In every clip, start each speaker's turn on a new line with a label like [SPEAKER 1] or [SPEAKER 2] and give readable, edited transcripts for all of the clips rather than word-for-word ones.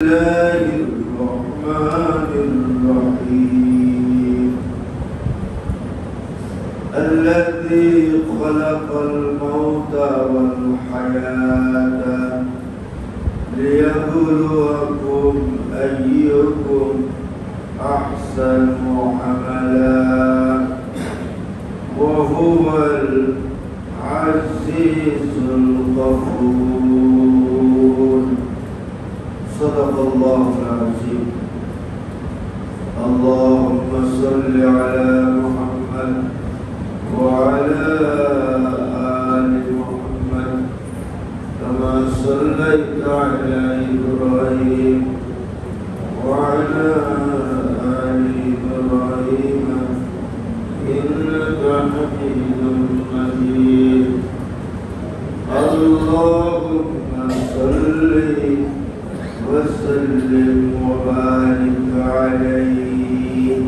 [SPEAKER 1] الله الرحمن الرحيم الذي خلق الموت والحياة ليبلوكم أيكم أحسن عملا وهو العزيز الغفور صدق الله العظيم. اللهم صل على محمد وعلى آل محمد كما صليت على إبراهيم وعلى آل إبراهيم إنك حميد مجيد. اللهم صل وسلم وبارك عليه.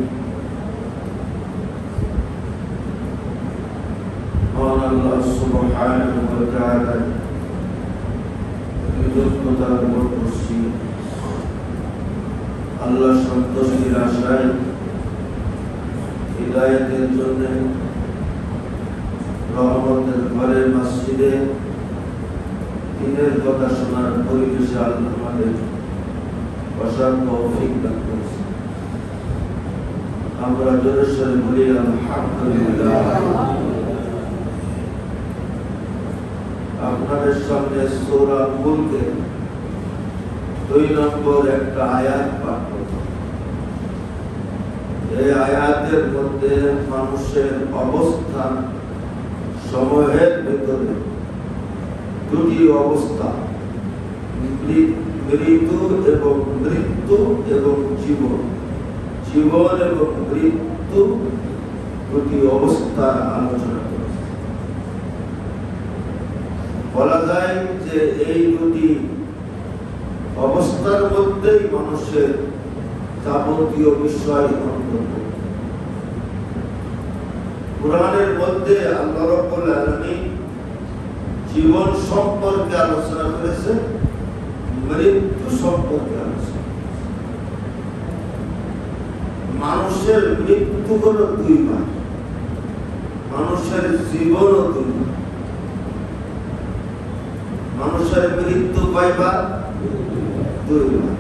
[SPEAKER 1] قال الله سبحانه وتعالى বিদ্যুৎতার উপর করছি আল্লাহ সন্তুষ্টির আশায় হিদায়াতের জন্য রহমতের ঘরে মসজিদে দিনের কথা শোনার পরিবেশে আল্লাহ আমাদের বসার তৌফিক দান করেছেন। আমরা জোরে সোরে বলি আলহামদুলিল্লাহ। আপনাদের সামনে সূরা মুলকে 2 নম্বর একটা আয়াত পাঠ করব। এই আয়াতের মধ্যে মানুষের অবস্থান সময়ের ভিতরে দুটি অবস্থা, মৃত্যু এবং মৃত্যু এবং জীবন, জীবন এবং মৃত্যু দুটি অবস্থার আলোচনা করেছে। বলা যায় যে এই দুটি অবস্থার মধ্যেই মানুষের যাবতীয় বিষয় অন্তর্ভুক্ত। কুরআনের মধ্যে আল্লাহ রাব্বুল আলামিন জীবন সম্পর্কে আলোচনা করেছে, মৃত্যু সম্পর্কে আলোচনা। মানুষের মৃত্যু হলো 2 বার, মানুষের জীবনও 2 বার। মানুষের মৃত্যু কয়বার? 2 বার।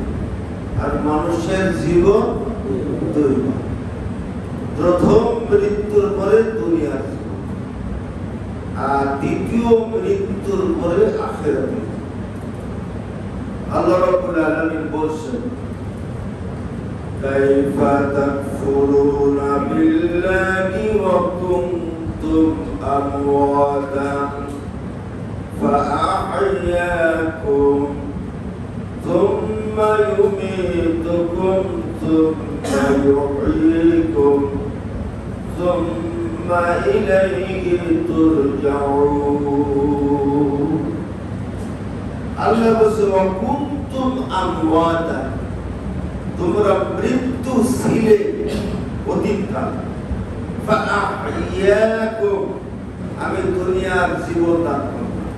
[SPEAKER 1] আর মানুষের জীবন 2 বার। প্রথম মৃত্যুর পরে দুনিয়ার জীবন, আর দ্বিতীয় মৃত্যুর পরে আখিরাত। আল্লাহ রাব্বুল আলামিন বলেন, কাইফা তাকফুরুনা বিল্লাহি ওয়া কুনতুম আমওয়াতান ফাআহইয়াকুম থুম্মা ইউমীতুকুম থুম্মা ইউহয়ীকুম ثم إليه ترجعون. আল্লাহ বলেন কুনতুম আমওয়াতা, তোমরা মৃত্যু ছিলে অতীতকাল। ফাআহইয়াকুম, আমি দুনিয়ার জীবন দান করলাম।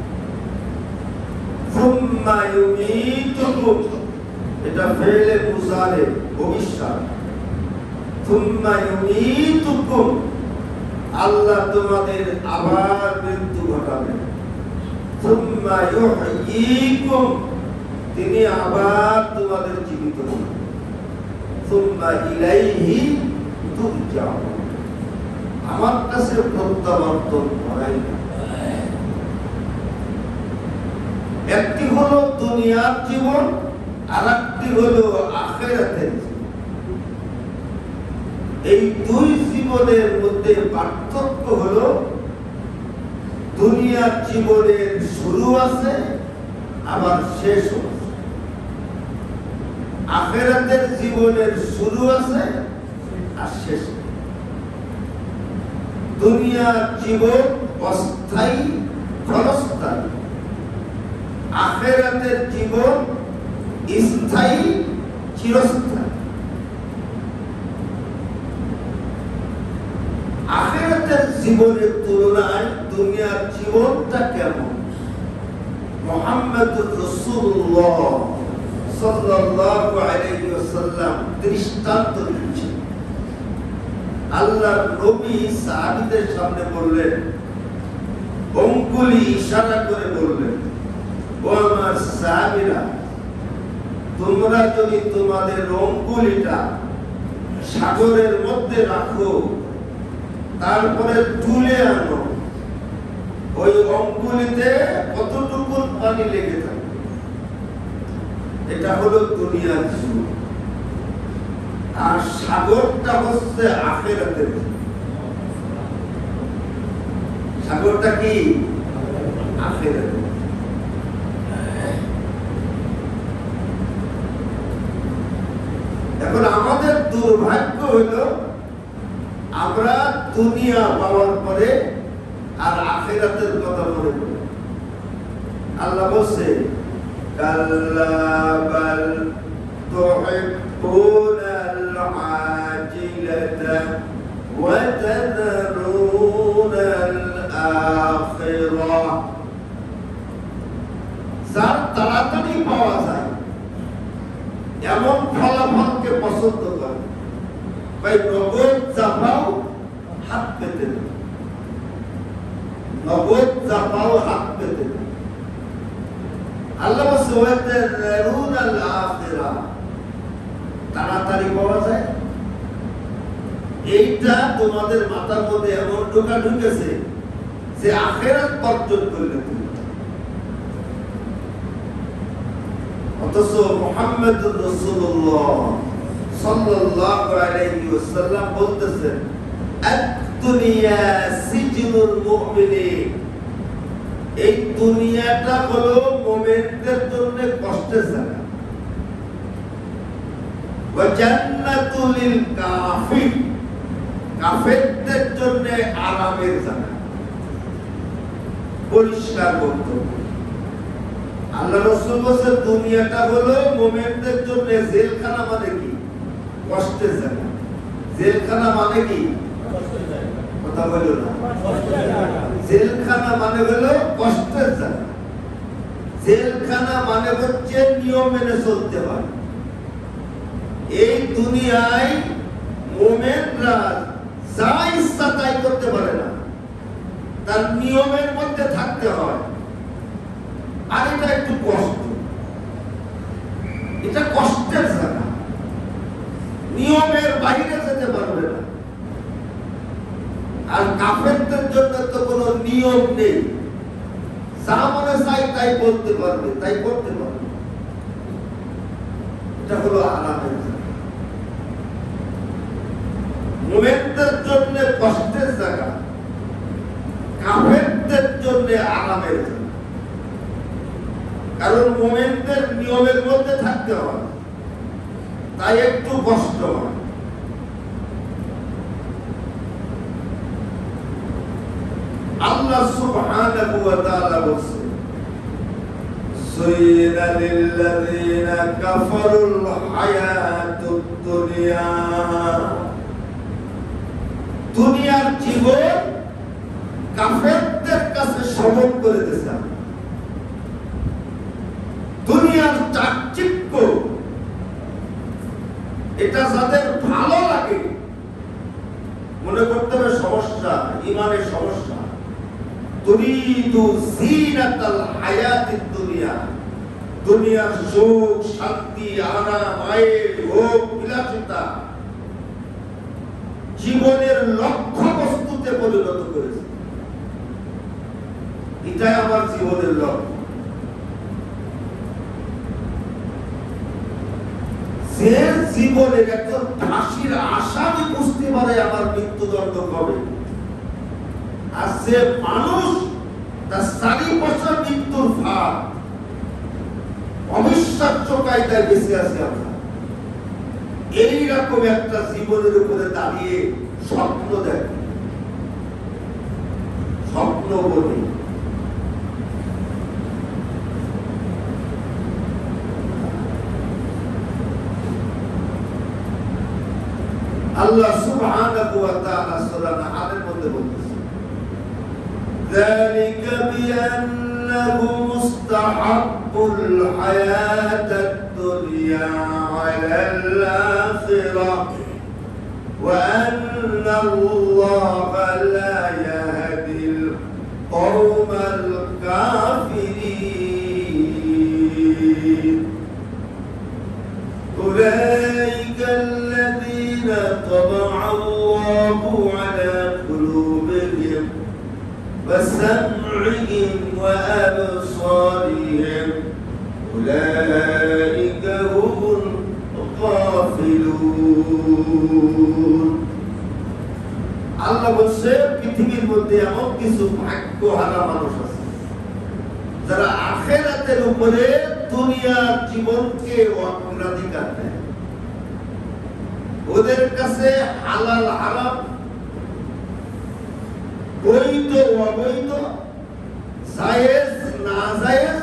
[SPEAKER 1] সুম্মা ইউমীতুকুম, এটা ফেলে মুজারে ভবিষ্যৎ। সুম্মা ইউমীতুকুম, আল্লাহ তোমাদের আবার মৃত্যু ঘটাবেন। সুম্মা ইউহয়ীকুম, তিনি আবার তোমাদের জীবিত করবেন। সুম্মা ইলাইহি তুরজাউন, আমার কাছে প্রত্যাবর্তন করাই। একটি হলো দুনিয়ার জীবন, আর একটি হলো আখিরাতের জীবন। এই 2 জীবনের মধ্যে পার্থক্য হলো দুনিয়ার জীবনের শুরু আছে আবার শেষও আছে, আখিরাতের জীবনের শুরু আছে আর শেষ। দুনিয়ার জীবন অস্থায়ী ক্ষণস্থায়ী, আখিরাতের জীবন স্থায়ী চিরস্থায়ী। আখিরাতের জীবনের তুলনায় দুনিয়ার জীবনটা কেমন? মুহাম্মদুর রাসূলুল্লাহ সাল্লাল্লাহু আলাইহি ওয়াসাল্লাম দৃষ্টান্ত দিচ্ছেন। আল্লাহর নবী সাহাবীদের সামনে বললেন, অঙ্গুলি ইশারা করে বললেন, ও আমার সাহাবীরা, তোমরা যদি তোমাদের অঙ্গুলিটা সাগরের মধ্যে রাখো, তারপরে তুলে আনো, ওই অঙ্গুলিতে কতটুকু পানি লেগে থাকে। এটা হলো দুনিয়ার যুগ, আর সাগরটা হচ্ছে আখিরাতের যুগ। সাগরটা কি? আখিরাত। এখন আমাদের দুর্ভাগ্য হলো আমরা দুনিয়া পাওয়ার পরে আর আখিরাতের কথা মনে করি। আল্লাহ বলছে, কাল্লা বাল তুহিব্বুনাল আজিলাতা ওয়া তাদরুনাল আখিরাহ। যার তাড়াতাড়ি পাওয়া যায় এমন ফলাফলকে পছন্দ করে, ভাই নগদ চাপাও হাত পেতে দেবে, নগদ চাপাও হাত পেতে দেবে। আল্লাহ বলছে তাড়াতাড়ি পাওয়া যায়। এইটা তোমাদের মাথার মধ্যে এমন ঢুকেছে যে আখিরাত অর্জন করলে তুমি। অথচ মুহাম্মদুর রাসূলুল্লাহ সাল্লাল্লাহু আলাইহি ওয়াসাল্লাম বলতেছেন, আদ-দুনিয়া সিজনুল মুমিনিন। এই দুনিয়াটা হলো মুমিনদের জন্য কষ্টের জায়গা, ওয়া জান্নাতুল লিল কাফির। কাফেরদের জন্য আরামের জায়গা। পরিষ্কার বক্তব্য। আল্লাহ রাসূল বলেন দুনিয়াটা হলো মুমিনদের জন্য জেলখানা। মানে কি? কষ্টের জায়গা। জেলখানা মানে কি? কষ্টের জায়গা। কথা বলো না। কষ্টের জায়গা। জেলখানা মানে হলো কষ্টের জায়গা। জেলখানা মানে হচ্ছে নিয়ম মেনে চলতে হয়। এই দুনিয়ায় মুমিনরা যা ইচ্ছা তাই করতে পারে না, তার নিয়মের মধ্যে থাকতে হয়। আর এটা একটু কষ্ট, এটা কষ্টের জায়গা। নিয়মের বাইরে যেতে পারবে না। আর কাফেরদের জন্য তো কোনো নিয়ম নেই, যা মনে চাই তাই বলতে পারবে, তাই করতে পারবে। এটা হলো আরামের জায়গা। মুমিনদের জন্য কষ্টের জায়গা, কাফেরদের জন্য আরামের জায়গা। কারণ মুমিনদের নিয়মের মধ্যে থাকতে হয়, তাই একটু কষ্ট হয়। আল্লাহ সুবহানাহু ওয়া তাআলা বলেন, সুয়িরা লিল্লাযিনা কাফারুল হায়াতুদ দুনিয়া। দুনিয়ার জীবন কাফেরদের কাছে সহজ করে দিয়েছে। দুনিয়ার চাকচিক্য এটা যাদের ভালো লাগে মনে করতে হবে সমস্যা, ইমানের সমস্যা। তুরিদু জিনাতাল হায়াতিদ দুনিয়া। দুনিয়ার সুখ, শান্তি, আরাম, আয়েশ, ভোগ, বিলাসিতা জীবনের লক্ষ্য বস্তুতে পরিণত করেছে। এটাই আমার জীবনের লক্ষ্য। যে জীবনের একজন ফাঁসির আসামি বুঝতে পারে আমার মৃত্যুদণ্ড কবে, আর যে মানুষ তার 4 বছর মৃত্যুর ভার, অবিশ্বাস্য কায়দায় বেঁচে আছে আমরা। এইরকম একটা জীবনের উপরে দাঁড়িয়ে স্বপ্ন দেখি, স্বপ্ন বলি। আল্লাহ সুবহানাহু ওয়া তাআলা সূরা নাহলের মধ্যে বলতেছেন, যালিকা বিআন্না أنه مستحب الحياة الدنيا على الآخرة وأن الله لا يهدي القوم الكافرين أولئك الذين طبع الله على قلوبهم وسمعهم وأبصارهم أولئك هم الغافلون আল্লাহ বলছে পৃথিবীর মধ্যে এমন কিছু ভাগ্যহারা মানুষ আছে যারা আখিরাতের উপরে দুনিয়ার জীবনকে অগ্রাধিকার দেয়। ওদের কাছে হালাল হারাম, বৈধ অবৈধ, জায়েজ না জায়েজ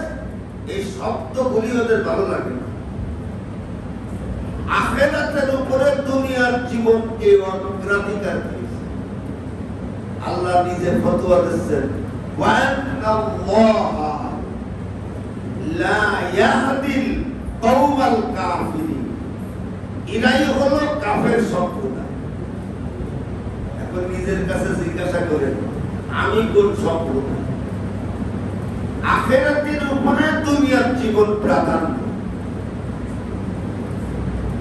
[SPEAKER 1] এই শব্দগুলি ওদের ভালো লাগে না। আখিরাতের উপরে দুনিয়ার জীবনকে অগ্রাধিকার দিয়েছে। আল্লাহ নিজে ফতোয়া দিচ্ছেন ওয়ান্নাল্লাহা লা ইয়াহদিল কওমাল কাফিরিন। এরাই হলো কাফের সম্প্রদায়। এখন নিজের কাছে জিজ্ঞাসা করেন আমি কোন সম্প্রদায়? আখিরাতের উপরে দুনিয়ার জীবন প্রাধান্য,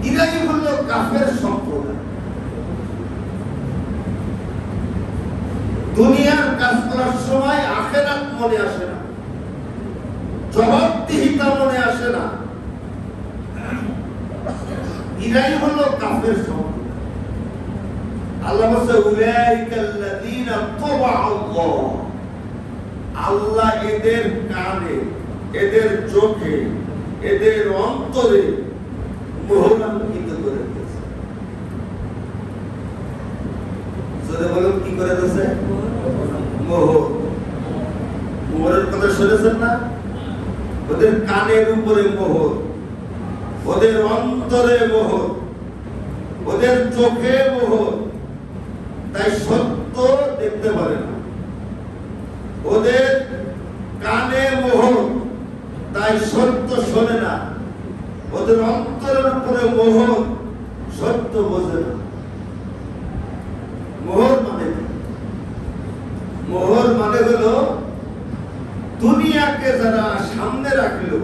[SPEAKER 1] এরাই হলো কাফের সম্প্রদায়। দুনিয়ার কাজ করার সময় আখিরাত মনে আসে না, জবাবদিহিতা মনে আসে না, এরাই হলো কাফের সম্প্রদায়। আল্লাহ বলছে উলাইকাল্লাযীনা তাবাআল্লাহ, আল্লাহ এদের কানে, এদের চোখে, এদের অন্তরে মোহর অঙ্কিত করে দিয়েছে। জোরে বলুন কি করে দিয়েছে? মোহর। মোহরের কথা শুনেছেন না? ওদের কানের উপরে মোহর, ওদের অন্তরে মোহর, ওদের চোখে মোহর, তাই সত্য দেখতে পারে না। ওদের কানে মোহর, তাই সত্য শোনে না। ওদের অন্তরের উপরে মোহর, সত্য বোঝে না। মোহর মানে কি? মোহর মানে হলো দুনিয়াকে যারা সামনে রাখলো,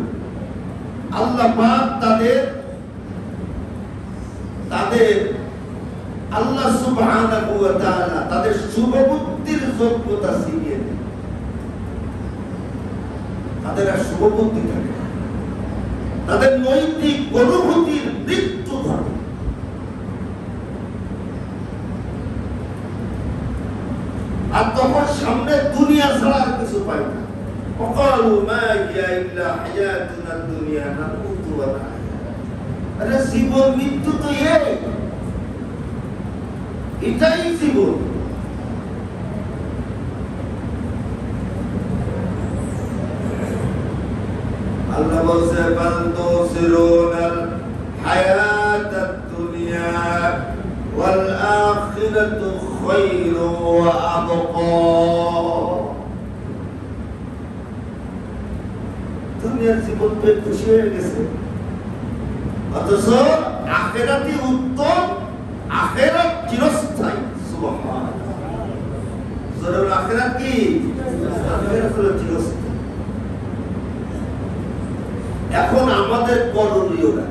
[SPEAKER 1] আল্লাহ পাক তাদের আল্লাহ সুবহানাহু ওয়া তাআলা তাদের শুভবুদ্ধির যোগ্যতা ছিনিয়ে দেন। তাদের আর শুভবুদ্ধি থাকে না, তাদের নৈতিক অনুভূতির মৃত্যু ঘটে। আর তখন সামনে দুনিয়া ছাড়া আর কিছু পাই না। وقالوا ما هي إلا حياتنا الدنيا نموت ونحيا। আরে জীবন মৃত্যু তো এটাই জীবন। আল্লাহ বলছে বাল তুসিরুনাল হায়াতাদ দুনিয়া ওয়াল আখিরাতু খায়রু ওয়া আবকা। দুনিয়ার জীবন পেয়ে খুশি হয়ে গেছে, অথচ আখিরাতই উত্তম, আখিরাত চিরস্থায়ী। সুবহানাল্লাহ। জোরে আখিরাত কি? আখিরাত হলো চিরস্থায়ী। এখন আমাদের করণীয়টা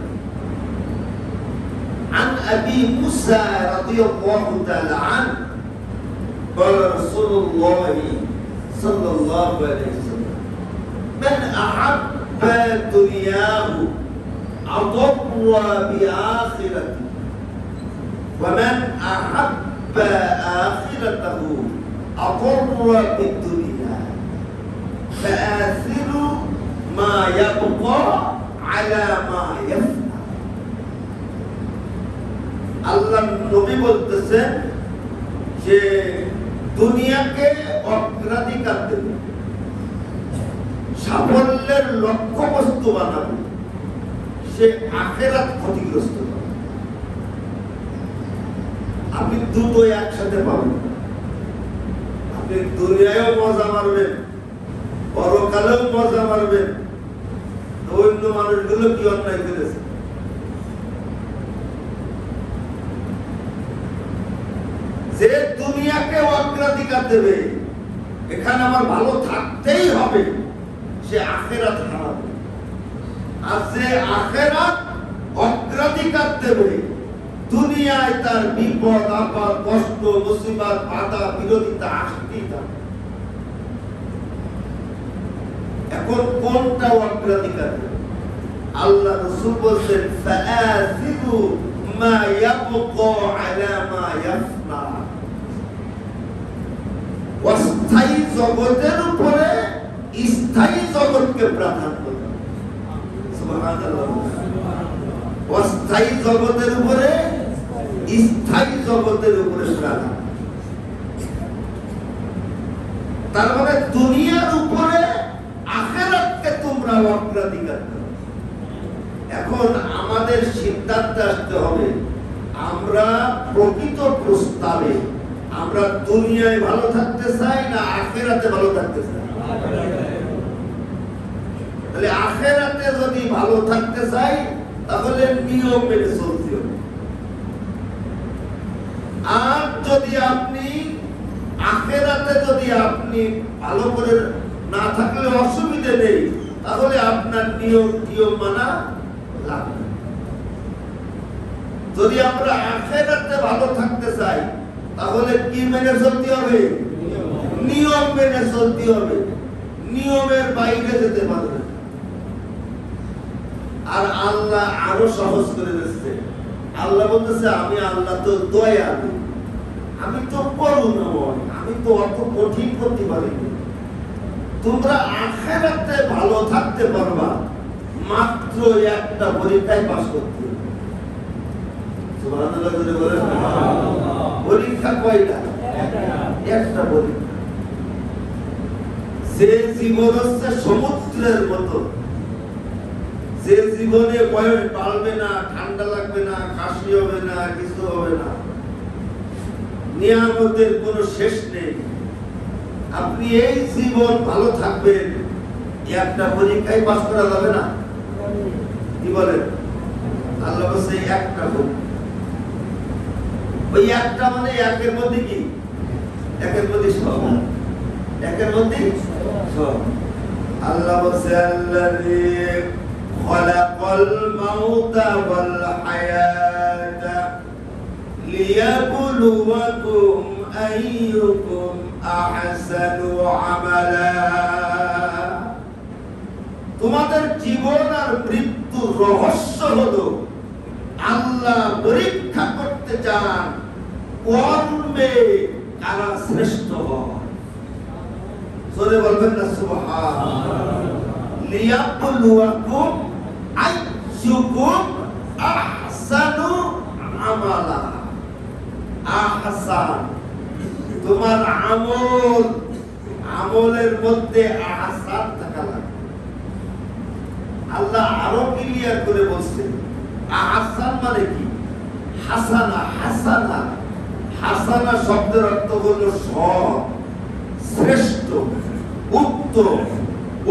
[SPEAKER 1] عن أبي موسى رضي الله تعالى عنه قال رسول الله صلى الله عليه وسلم من أحب دنياه أضر بآخرته ومن أحب آخرته أضر بالدنيا فآثر ما يبقى على ما يفنى। আল্লাহ নবী বলতেছেন যে দুনিয়াকে অগ্রাধিকার দেবে, সাফল্যের লক্ষ্যবস্তু বানাবে, সে আখিরাত ক্ষতিগ্রস্ত হবে। আপনি দুটোই একসাথে পাবেন। আপনি দুনিয়ায়ও মজা মারবেন, পরকালেও মজা মারবেন। অন্য মানুষগুলো কি অন্যায় করেছে? যে দুনিয়াকে অগ্রাধিকার দেবে, এখানে আমার ভালো থাকতেই হবে, সে আখিরাত হারাবে। আর যে আখিরাত অগ্রাধিকার দেবে, দুনিয়ায় তার বিপদ আপদ কষ্ট মুসিবত বাধা বিরোধিতা আসতেই থাকবে। এখন কোনটা অগ্রাধিকার দেবে? আল্লাহ রাসূল বলেন ফাআসিদু মা ইয়াবকা আলা মা ইয়াফনা। অস্থায়ী জগতের উপরে স্থায়ী জগৎকে প্রাধান্য দাও। সুবহানাল্লাহ। অস্থায়ী জগতের উপরে স্থায়ী জগতের উপরে প্রাধান্য। তার মানে দুনিয়ার উপরে আখিরাতকে তোমরা অগ্রাধিকার দাও। এখন আমাদের সিদ্ধান্ত আসতে হবে, আমরা প্রকৃত প্রস্তাবে আমরা দুনিয়ায় ভালো থাকতে চাই না আখিরাতে ভালো থাকতে চাই? তাহলে আখিরাতে যদি ভালো থাকতে চাই তাহলে নিয়ম মেনে চলতে হবে। আর যদি আপনি আখিরাতে যদি আপনি ভালো করে না থাকলে অসুবিধা নেই, তাহলে আপনার নিয়ম মানা লাগবে। যদি আমরা আখিরাতে ভালো থাকতে চাই তাহলে কি মেনে চলতে হবে? নিয়ম মেনে চলতে হবে। নিয়মের বাইরে যেতে পারবে। আর আল্লাহ আরো সহজ করে দিচ্ছে। আল্লাহ বলতেছে আমি আল্লাহ তো দয়ালু, আমি তো করুণাময়, আমি তো অত কঠিন করতে পারি। তোমরা আখিরাতে ভালো থাকতে পারবা মাত্র একটা পরীক্ষায় পাস করতে হবে। সুবহানাল্লাহ বলে বলেন। পরীক্ষা কয়টা? একটা পরীক্ষা। যে জীবন হচ্ছে সমুদ্রের মতো, যে জীবনে বয়স বাড়বে না, ঠান্ডা লাগবে না, কাশি হবে না, কিছু হবে না, নিয়ামতের কোনো শেষ নেই, আপনি এই জীবন ভালো থাকবেন, একটা পরীক্ষায় পাস করা যাবে না? কি বলেন? আল্লাহ বলছে একটা পরীক্ষা। ওই একটা মানে একের মধ্যে কি? একের মধ্যে সব। একের মধ্যে সব। আল্লাহ বলছে আল্লাযী খালাকাল মাউতা ওয়াল হায়াতা লিয়াবলুয়াকুম আইয়ুকুম আহসানু আমালা। তোমাদের জীবন আর মৃত্যুর রহস্য হলো আল্লাহ পরীক্ষা করতে চান কর্মে কারা শ্রেষ্ঠ হয়। জোরে বলবেন না সুবহানাল্লাহ। লিয়াবলুয়াকুম আইয়ুকুম আহসানু আমালা। আহসান তোমার আমলের মধ্যে আহসান থাকা লাগে। আল্লাহ আরো ক্লিয়ার করে বলছেন আহসান মানে কি? হাসানা। হাসানা হাসানা শব্দের অর্থ হলো সৎ, শ্রেষ্ঠ, উত্তম,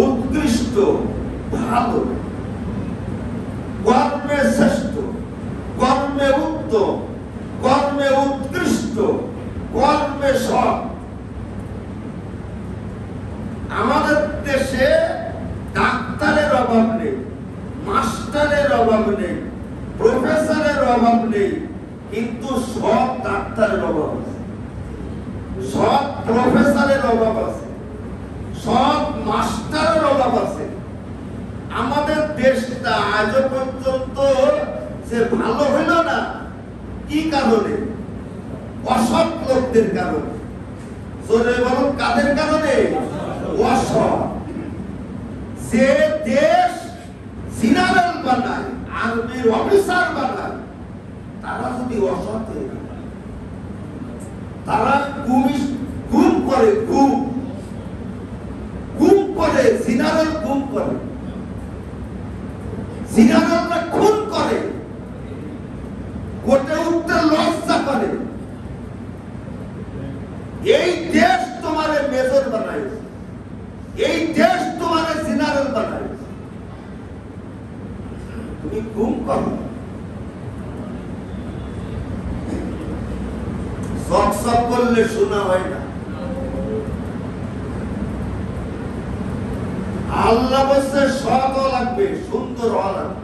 [SPEAKER 1] উৎকৃষ্ট, ভালো। কর্মে শ্রেষ্ঠ, কর্মে উত্তম, কর্মে উৎকৃষ্ট, কর্মে সৎ। আমাদের দেশে ডাক্তারের অভাব নেই, মাস্টারের অভাব নেই, প্রফেসরের অভাব নেই, কিন্তু সব ডাক্তারের অভাব আছে, সব প্রফেসরের অভাব আছে, সব মাস্টারের অভাব আছে। আমাদের দেশটা আজ পর্যন্ত যে ভালো হইল না, কি কারণে? অসৎ লোকদের কারণে। জোরে বলুন, কাদের কারণে? অসৎ। যে দেশ জেনারেল বানায়, আর্মির অফিসার বানায়, তারা যদি অসৎ হয়ে যায়, তারা গুম করে, গুম করে, জেনারেল গুম করে, জেনারেলরা খুন করে, কোর্টে উঠতে লজ্জা করে। এই দেশ তোমারে মেজর বানাইছে, এই দেশ চকচক করলে শোনা হয় না। আল্লাহ বলছে সৎ লাগবে, সুন্দর হওয়া লাগবে।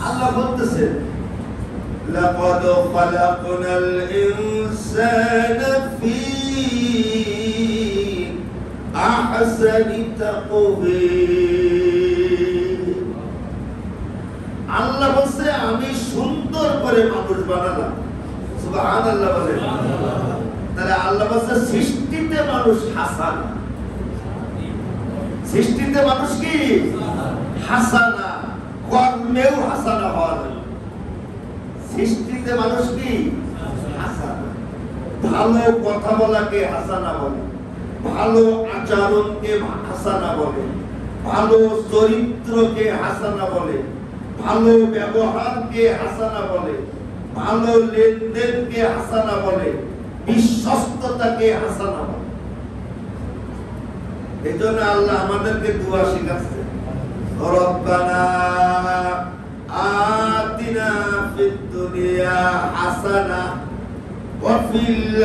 [SPEAKER 1] আল্লাহ বলতেছে লাকাদ খালাকনাল ইনসানা ফি আহসানি তাকওয়িম। আল্লাহ বলছে আমি সুন্দর করে মানুষ বানালাম। সুবহানাল্লাহ বলেন। তাহলে আল্লাহ বলছে সৃষ্টিতে মানুষ হাসান, সৃষ্টিতে মানুষ কি হাসানা, কর্মেও হাসানা হওয়া যায়। সৃষ্টিতে মানুষ কি হাসানা, ভালো কথা বলাকে হাসানা বলে, ভালো আচরণকে হাসানা বলে, ভালো চরিত্রকে হাসানা বলে, ভালো ব্যবহারকে হাসানা বলে, ভালো লেনদেনকে হাসানা বলে, বিশ্বস্ততাকে হাসানা বলে। এই জন্য আল্লাহ আমাদেরকে দোয়া শিখাচ্ছে, রব্বানা আতিনা ফিদ দুনিয়া হাসানা ওয়া ফিল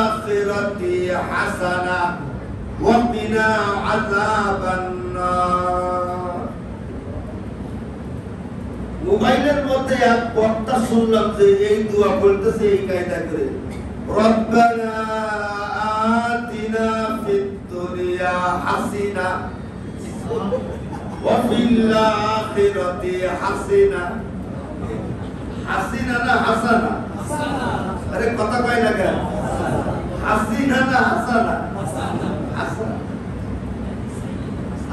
[SPEAKER 1] আখিরাতি হাসানা ওয়া কিনা আযাবান নার। মোবাইলের মধ্যে এক বক্তা শুনলাম যে এই দোয়া বলতেছে এই কায়দা করে, রব্বানা আতিনা ফিদ দুনিয়া হাসিনা ওয়া ফিল আখিরাতি হাসিনা। হাসিনা না হাসানা? আরে কথা কয় না কেন? হাসিনা না হাসানা? হাসানা।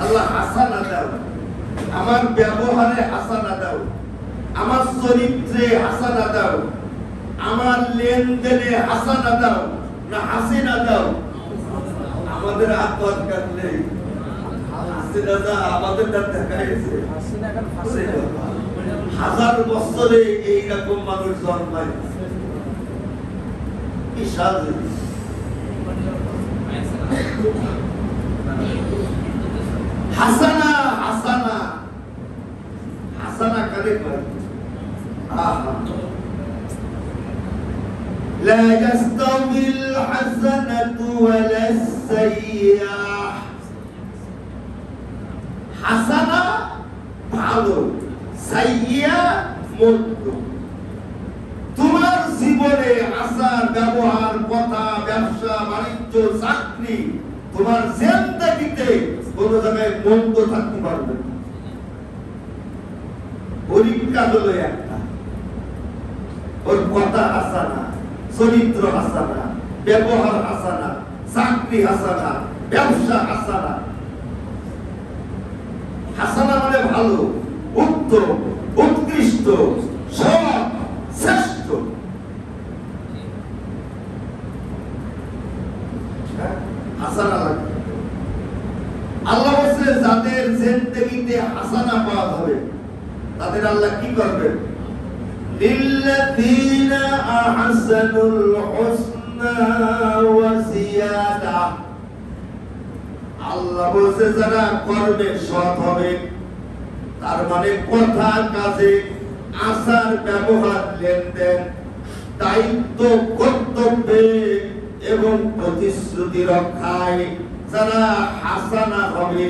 [SPEAKER 1] আল্লাহ হাসানা দাও, আমার ব্যবহারে হাসানা দাও, আমার চরিত্রে হাসানা দাও, আমার লেনদেনে হাসানা দাও, না হাসিনা দাও? আমাদের আর দরকার নেই হাসিনা দা, আমাদের দেখা গেছে হাজার বছরে এইরকম মানুষ জন্মায়। কি সাজে হাসানা, হাসানা, হাসানা কারে কয়? لا يستوي الحسنة ولا السيئة। হাসানা ভালো, সাইয়্যা মন্দ। তোমার জীবনে আচার ব্যবহার, কথা, ব্যবসা বাণিজ্য, চাকরি, তোমার জিন্দেগিতে কোন জায়গায় মন্দ থাকতে পারবে না। পরীক্ষা হলো একটা, ওর কথা হাসানা, চরিত্র হাসানা, ব্যবহার হাসানা, চাকরি হাসানা, ব্যবসা হাসানা। হাসানা মানে ভালো, উত্তম, উৎকৃষ্ট, সৎ, শ্রেষ্ঠ। হাসানা লাগবে। আল্লাহ বলছে যাদের জিন্দেগিতে হাসানা পাওয়া যাবে তাদের আল্লাহ কি করবেন? লিল্লাযীনা আহসানুল হুসনা ওয়া জিয়াদা। আল্লাহ বলছে যারা কর্মে সৎ হবে, তার মানে কথা, কাজে, আচার ব্যবহার, লেনদেন, দায়িত্ব, কর্তব্যে এবং প্রতিশ্রুতি রক্ষায় যারা হাসানা হবে,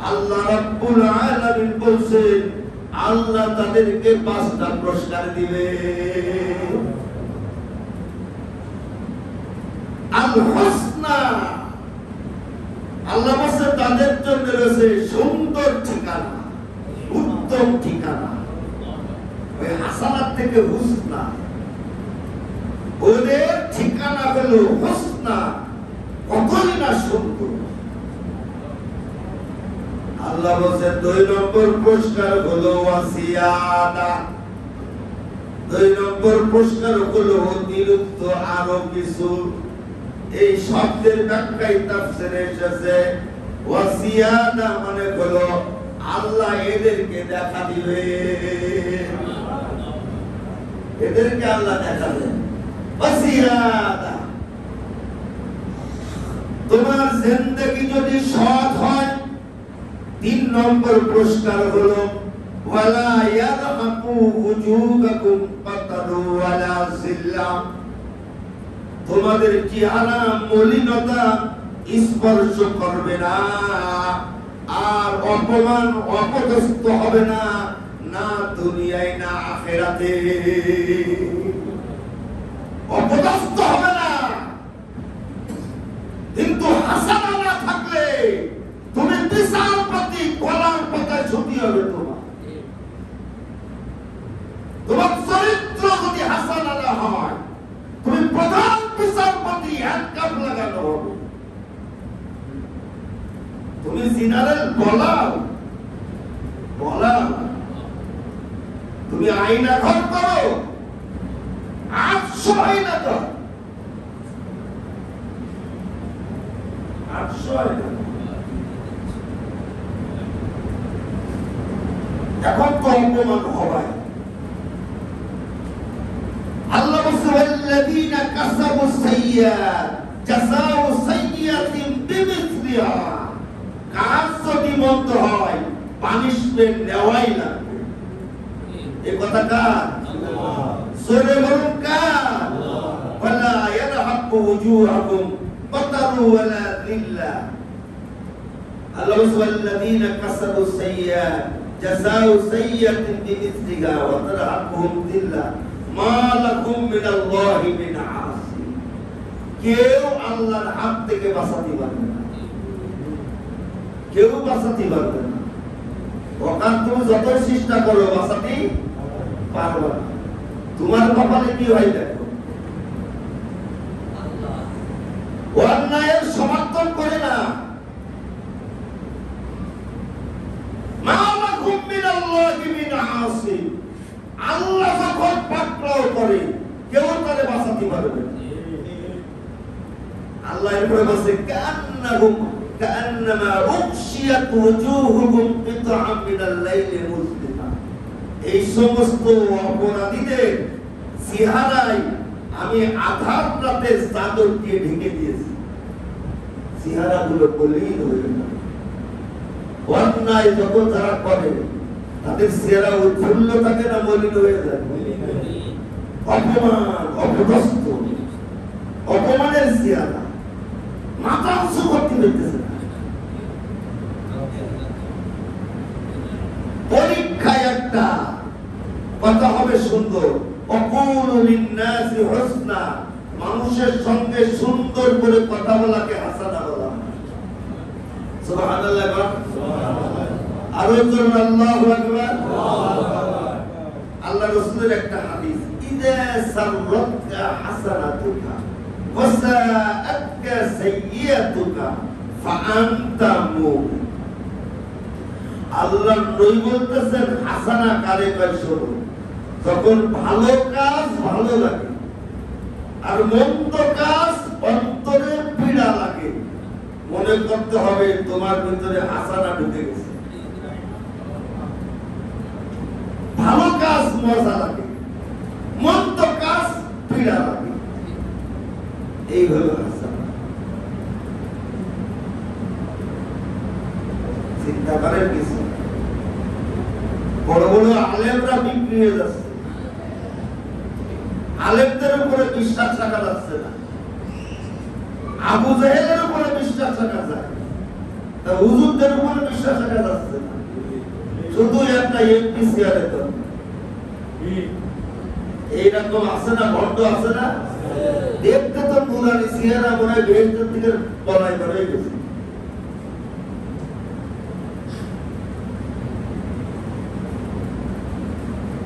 [SPEAKER 1] আল্লাহ রাব্বুল আলামিন বলছেন আল্লাহ তাদেরকে 5টা পুরস্কার দিবে। আল হুসনা, আল্লাহ বলছে তাদের জন্য রয়েছে সুন্দর ঠিকানা, উত্তম ঠিকানা। ওই হাসানার থেকে হুসনা, ওদের ঠিকানা হলো হুসনা, কতই না সুন্দর। আল্লাহ বলছে 2 নম্বর পুরস্কার হলো ওয়াসিয়াদা। 2 নম্বর পুরস্কার হলো অতিরিক্ত আরো কিছু। এই শব্দের ব্যাখ্যায় তাফসীরে এসেছে ওয়াসিয়াদা মানে হলো আল্লাহ এদেরকে দেখা দিবে, এদেরকে আল্লাহ দেখা দেবে। ওয়াসিয়াদা, তোমার জিন্দেগি যদি সৎ হয় 3 নম্বর পুরস্কার হলো ওয়ালা ইয়ারহাকু উজুহাকুম ফাতারু ওয়ালা জিল্লা। তোমাদের চেহারা মলিনতা স্পর্শ করবে না, আর অপমান অপদস্থ হবে না, না দুনিয়ায় না আখিরাতে অপদস্থ হবে না। কিন্তু হাসানা না থাকলে তুমি বিচারপতি কলার পাতায় ছুটি হবে। তোমার চরিত্র যদি হাসানা না হয়, তুমি প্রধান বিচারপতি হ্যান্ডকাপ লাগানো হবে। তুমি জেনারেল বলাও, তুমি আইনা ঘর করো, 800 আইনা ঘর, 800 আইনা। এখন তো অপমান হবাই। আল্লাহ বলছে ওয়াল্লাযীনা কাসাবু সাইয়্যাত জাযাউ সাইয়্যাতিন বিমিসলিহা। কাজ যদি মন্দ হয় পানিশমেন্ট নেওয়াই লাগবে। এই কথা কার? সূরা বলুন কার? ওয়ালা ইয়ারহাকু ওজুহাকুম বাতারু ওয়ালা যিল্লা। আল্লাহ বলছে ওয়াল্লাযীনা কাসাবু সাইয়্যাত জাযাউ সাইয়্যাতিন বিমিসলিহা ওয়া তারহাকুহুম যিল্লা মা লাকুম মিনাল্লাহি মিন আসি। কেউ আল্লাহর হাত থেকে বাঁচাতে পারবে না, কেউ বাঁচাতে পারবে না। ওখান তুমি যত চেষ্টা করো বাঁচাতে পারবে না। তোমার কপালে কি হয় দেখো। অন্যায়ের সমর্থন করে না। মা লাকুম মিনাল্লাহি মিন আসি। আল্লাহ যখন পাকড়াও করে কেউ তারে বাঁচাতে পারবে না। আল্লাহ এরপরে বলছে কান্নামা উকশিয়াত ওজুহুহুম কিতআম মিনাল লাইলি মুজলিমা। এই সমস্ত অপরাধীদের চেহারায় আমি আধার রাতে চাদর দিয়ে ঢেকে দিয়েছি, চেহারাগুলো মলিন হয়ে গেল। অন্যায় যত যারা করে তাদের চেহারা উৎফুল্ল থাকে না মলিন হয়ে যায়? অপমান অপদস্থ, অপমানের চেহারা, মাথা উঁচু করতে হইতেছে না। পরীক্ষায় একটা কথা হবে সুন্দর, অকুলু লিন্নাসি হুসনা। মানুষের সঙ্গে সুন্দর করে কথা বলাকে হাসানা বলা। সুবহানাল্লাহ। আরো জোরে আল্লাহু আকবার। আল্লাহ রাসূলের একটা হাদিস, ইযা সাররাতকা হাসানাতুকা ওয়া সাআতকা সাইয়্যাতুকা ফাআনতা মুমিন। আল্লাহ নবী বলতেছেন হাসানা কারে কয়? শোনো, যখন ভালো কাজ ভালো লাগে আর মন্দ কাজ অন্তরে পীড়া লাগে, মনে করতে হবে তোমার ভিতরে হাসানা ঢুকে গেছে। ভালো কাজ মজা লাগে, মন্দ কাজ পীড়া লাগে, এই হলো হাসানা। চিন্তা করেন কিছু বড় বড় আলেমরা বিক্রি হয়ে যাচ্ছে, আলেমদের উপরে বিশ্বাস রাখা যাচ্ছে না। আবু জাহেলের উপরে বিশ্বাস রাখা যায়, তা হুজুরদের উপরে বিশ্বাস রাখা যাচ্ছে না। শুধু একটা এমপি চেয়ারে তো এইরকম আছে না, ভণ্ড আছে না। দেখতে তো নুরানি চেহারা মনে হয় বেহেশতের থেকে বলাই করে গেছে।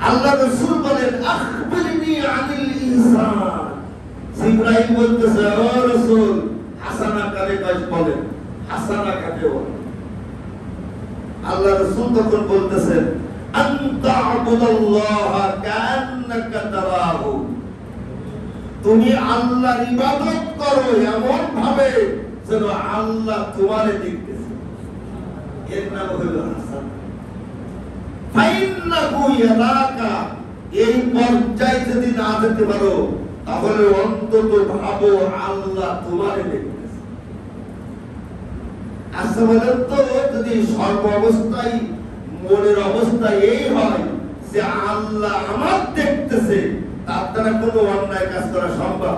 [SPEAKER 1] আল্লাহ রাসূল বলেন আখবিরনি আনিল ইহসান। জিবরাইল বলতেছে ও রাসূল হাসানা কারে কাজ বলেন, হাসানা কাকে বলে? আল্লাহ রাসূল তখন বলতেছেন আনতা আবুদাল্লাহ কান্নাকা তারাহু। তুমি আল্লাহর ইবাদত করো এমন ভাবে যেন আল্লাহ তোমারে দেখতেছে। এর নাম হলো হাসানা। ফাইন্নাহু ইয়ারাকা। এই পর্যায়ে যদি না যেতে পারো তাহলে অন্তত ভাবো আল্লাহ তোমারে দেখতেছে। আচ্ছা বলেন তো, যদি সর্ব অবস্থায় মনের অবস্থা এই হয় যে আল্লাহ আমার দেখতেছে, তার দ্বারা কোনো অন্যায় কাজ করা সম্ভব?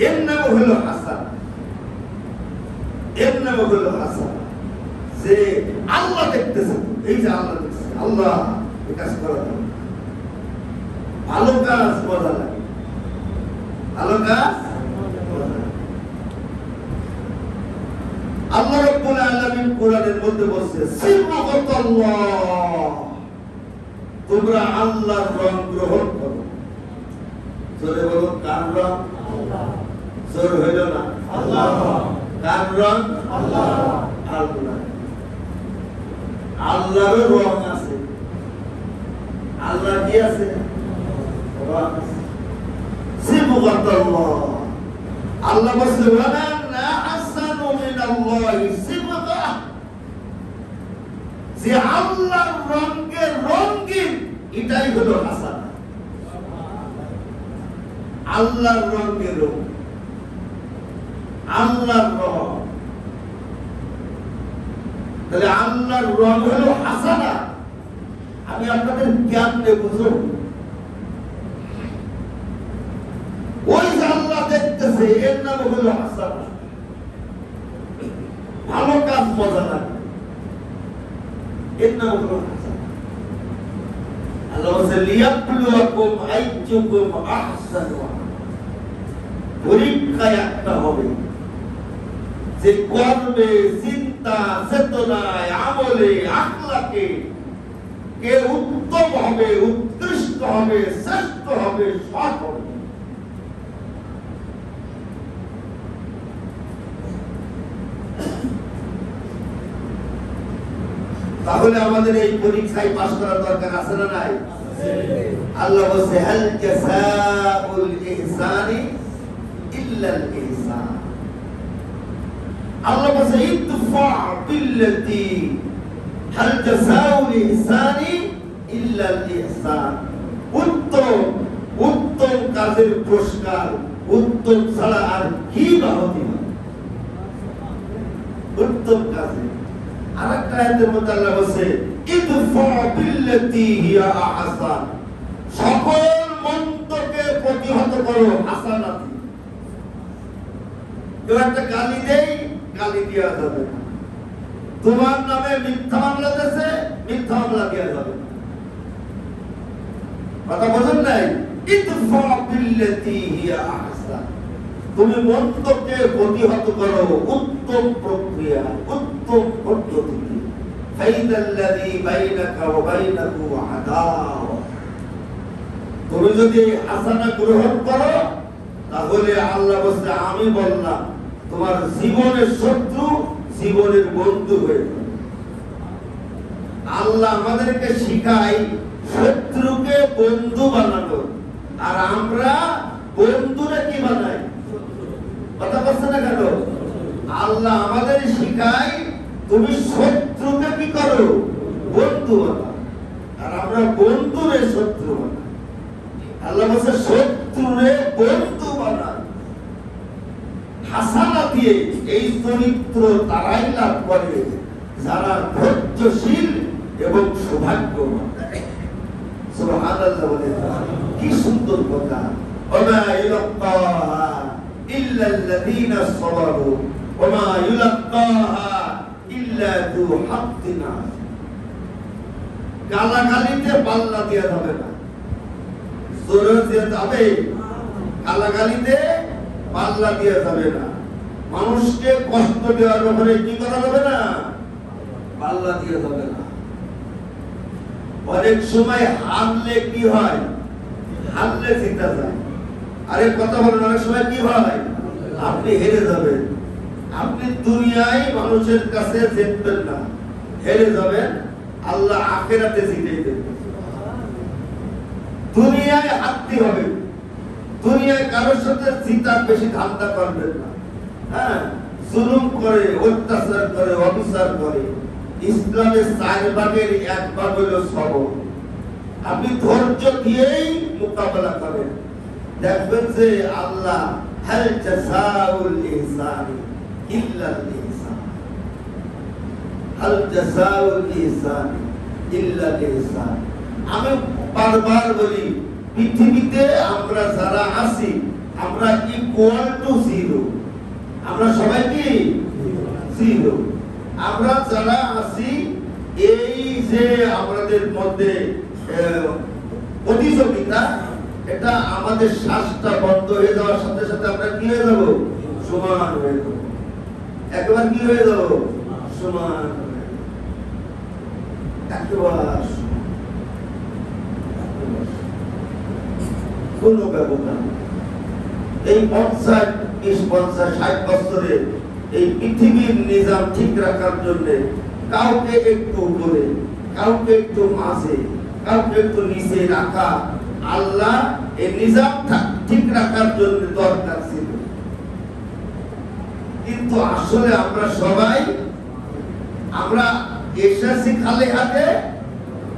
[SPEAKER 1] এর নাম হলো হাসানা। এর নাম হলো হাসানা, যে আল্লাহ দেখতেছে। এই যে আল্লাহ দেখতেছে, আল্লাহ এই কাজ করা যাবে, ভালো কাজ মজা লাগে, ভালো কাজ মজা লাগে। আল্লাহ রাব্বুল আলামিন কোরআনের মধ্যে বলছে, সিবগাতাল্লাহ, তোমরা আল্লাহর রং গ্রহণ করো। জোরে বলো, কার রং? আল্লাহ। জোর হইল না? আল্লাহ। কার রং? আল্লাহ। আল্লাহ। আল্লাহর রং আছে। আল্লাহ কি আছে? রং আছে। সিবগাতাল্লাহ, আল্লাহ বলছে, ওয়ালা আহসানু মিনাল্লাহি সিবগা, যে আল্লাহর রঙে রঙিন, এটাই হলো হাসানা। আল্লাহর রঙে রঙ, আল্লাহর রং, তাহলে আল্লাহর রং হলো হাসানা। আমি আপনাদের জ্ঞানে বুঝো, ওই যে আল্লাহ দেখতেছে, এর নাম হলো হাসানা। ভালো কাজ মজা লাগে, এর নাম হলো হাসানা। আল্লাহ বলছে, লিয়াবলুয়াকুম আইয়ুকুম আহসানু আমালা। পরীক্ষা একটা হবে, যে কর্মে, চিন্তা, চেতনায়, আমলে, আখলাকে কে উত্তম হবে, উৎকৃষ্ট হবে, শ্রেষ্ঠ হবে, সৎ হবে। তাহলে আমাদের এই পরীক্ষায় পাস করার দরকার আছে না নাই? আল্লাহ বলছে, হাল জাযাউল ইহসানি ইল্লাল ইহসান। আল্লাহ বলছে, ইদফা বিল্লাতি, হাল জাযাউল ইহসানি ইল্লাল ইহসান। উত্তম উত্তম কাজের পুরস্কার উত্তম ছাড়া আর কি বা হতে পারে? উত্তম কাজে। আরেকটা আয়াতের মধ্যে আল্লাহ বলছে, ইদফা বিল্লাতি হিয়া আহসান, সকল মন্দকে প্রতিহত করো হাসানাতি। কেউ একটা গালি দেই, গালি দেওয়া যাবে না। তোমার নামে মিথ্যা মামলা দিয়েছে, মিথ্যা মামলা দেওয়া যাবে না। কথা বোঝেন নাই? ইদফা বিল্লাতি হিয়া আহসান, তুমি মন্দকে প্রতিহত করো উত্তম প্রক্রিয়া, উত্তম পদ্ধতি। ফাইদাল্লাযী বাইনাকা ওয়া বাইনাহু আদাওয়া, তুমি যদি হাসানা গ্রহণ করো, তাহলে আল্লাহ বলছে, আমি বললাম তোমার জীবনের শত্রু জীবনের বন্ধু হয়ে যাবে। আল্লাহ আমাদেরকে শিখায় শত্রুকে বন্ধু বানানো, আর আমরা বন্ধুরা কি বানাই? কথা বলছে না কেন? আল্লাহ আমাদের শিখায় তুমি শত্রুকে কি করো? বন্ধু বানাও, আর আমরা বন্ধুরে শত্রু বানাই। আল্লাহ বলছে, শত্রুরে বন্ধু বানাও। হাসানা দিয়ে এই চরিত্র তারাই লাভ করে যারা ধৈর্যশীল এবং সৌভাগ্যবান। সুবহানাল্লাহ বলে, কি সুন্দর কথা। ওমা ইলাক্কাহা ইল্লাল্লাযীনা সাবারু ওমা ইলাক্কাহা ইল্লা যু হাক্কিন আযীম। গালাগালিতে পাল্লা দেওয়া যাবে না, জোরে দেওয়া যাবে। গালাগালিতে পাল্লা দেওয়া যাবে না, মানুষকে কষ্ট দেওয়ার ব্যাপারে কি করা যাবে না? পাল্লা দেওয়া যাবে না। অনেক সময় হারলে কি হয়? হারলে জিতা যায়। আরে কথা বলেন, অনেক সময় কি হয়? আপনি হেরে যাবেন। আপনি দুনিয়ায় মানুষের কাছে জিতবেন না, হেরে যাবেন। আল্লাহ আখিরাতে জিতিয়ে দেবেন। দুনিয়ায় হারতে হবে, দুনিয়ায় কারোর সাথে জিতার বেশি ধান্দা করবেন না। হ্যাঁ, জুলুম করে, অত্যাচার করে, অবিচার করে। ইসলামের 4 ভাগের 1 ভাগ হলো সবর। আপনি ধৈর্য দিয়েই মোকাবেলা করেন, দেখবেন যে আল্লাহ হাল জাযাউল ইহসানি ইল্লাল ইহসান, হাল জাযাউল ইহসানি ইল্লাল ইহসান। আমি বারবার বলি, পৃথিবীতে আমরা যারা আছি আমরা ইকুয়াল টু জিরো। আমরা সবাই কি জিরো। আমরা যারা আছি এই যে আমাদের মধ্যে প্রতিযোগিতা, এটা আমাদের শ্বাসটা বন্ধ হয়ে যাওয়ার সাথে সাথে আমরা কি হয়ে যাব? সমান হয়ে যাব। একবার কি হয়ে যাব? সমান। কোন ব্যবধান এই 50-60 বছরে এই পৃথিবীর নিজাম ঠিক রাখার জন্য কাউকে একটু উপরে, কাউকে একটু মাঝে, কাউকে একটু নিচে রাখা আল্লাহ এই নিজাম ঠিক রাখার জন্য দরকার ছিল। কিন্তু আসলে আমরা সবাই আমরা এসেছি খালি হাতে,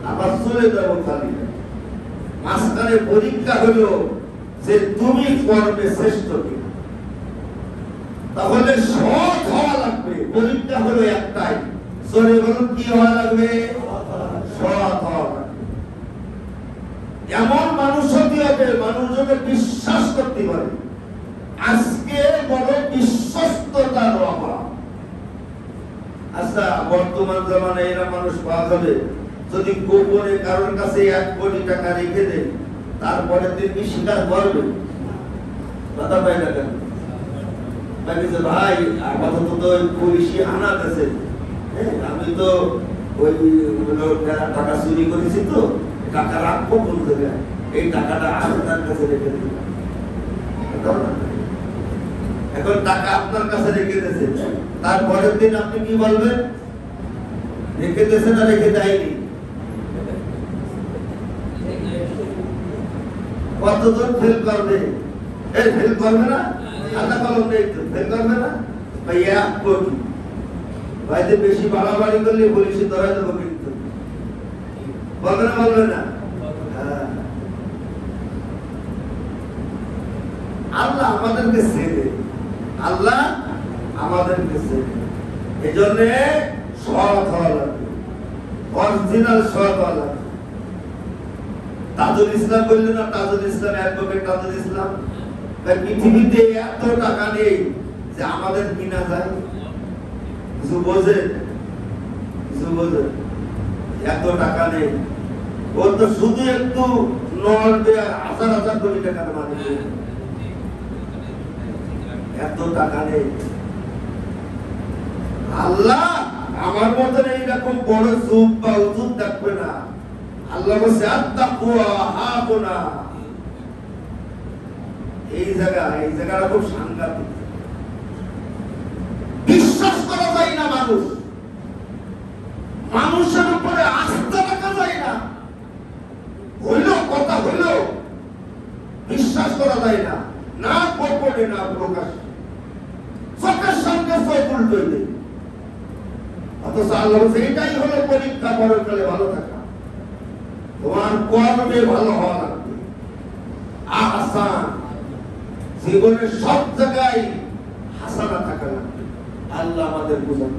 [SPEAKER 1] আবার চলে যাব খালি হাতে। মাঝখানে পরীক্ষা হলো যে তুমি কর্মে শ্রেষ্ঠ কিনা। তাহলে সৎ হওয়া লাগবে। পরীক্ষা হলো একটাই, সরে বলুন কি হওয়া লাগবে? সৎ হওয়া লাগবে। এমন মানুষ হতে হবে মানুষজনের বিশ্বাস করতে পারে। আজকে বড় বিশ্বস্ততার অভাব। আচ্ছা, বর্তমান জামানায় এরা মানুষ পাওয়া যাবে যদি গোপনে কারোর কাছে 1 কোটি টাকা রেখে দেন, তারপরে তিনি স্বীকার করবে? কথা পাই না কেন? ভাই আপাতত তো পুলিশি আনাত আছে, আমি তো ওই টাকা চুরি করেছি, তো টাকা রাখবো কোন জায়গায়? এই টাকাটা আপনার কাছে রেখে দিন। এখন টাকা আপনার কাছে রেখে দিয়েছে, তারপরের দিন আপনি কি বলবেন? রেখে দিয়েছে না রেখে দেয়নি? কতজন ফেল করবে? এই ফেল করবে না? খাতা কলম নেই তো ফেল করবে না? ভাই 1 কোটি ভাইতে বেশি বাড়াবাড়ি করলে পুলিশে ধরা দেবো, কিন্তু বলবে না? বলবে না? আল্লাহ আমাদেরকে ছেড়ে, আল্লাহ আমাদেরকে ছেড়ে। এই জন্য সৎ হওয়া লাগবে, অরিজিনাল সৎ হওয়া লাগবে। তাজুল ইসলাম বললেন না, তাজুল ইসলাম, অ্যাডভোকেট তাজুল ইসলাম, পৃথিবীতে এত টাকা নেই যে আমাদের কিনা যায়। কিছু বোঝে? কিছু বোঝে? এত টাকা নেই। ও তো শুধু একটু নড়বে আর হাজার হাজার কোটি টাকার মালিক। এত টাকা নেই। আল্লাহ আমার মতন এইরকম বড় চুপ বা উজুব দেখবে না। আল্লাহ বলছে আত্তাকুয়া হাকুনা। এই জায়গাটা খুব সাংঘাতিক। বিশ্বাস করা যায় না মানুষের উপরে আস্থা রাখা যায় না। হইল কথা হইল, বিশ্বাস করা যায় না, না গোপনে না প্রকাশ্যে, চোখের সামনে চোখ উল্টো দেয়। অথচ আল্লাহ বলছে এটাই হলো পরীক্ষা, পরকালে ভালো থাকা। তোমার কর্মে ভালো হওয়া লাগবে। আহসান, জীবনের সব জায়গায় হাসানা থাকা লাগবে। আল্লাহ আমাদের বুঝান।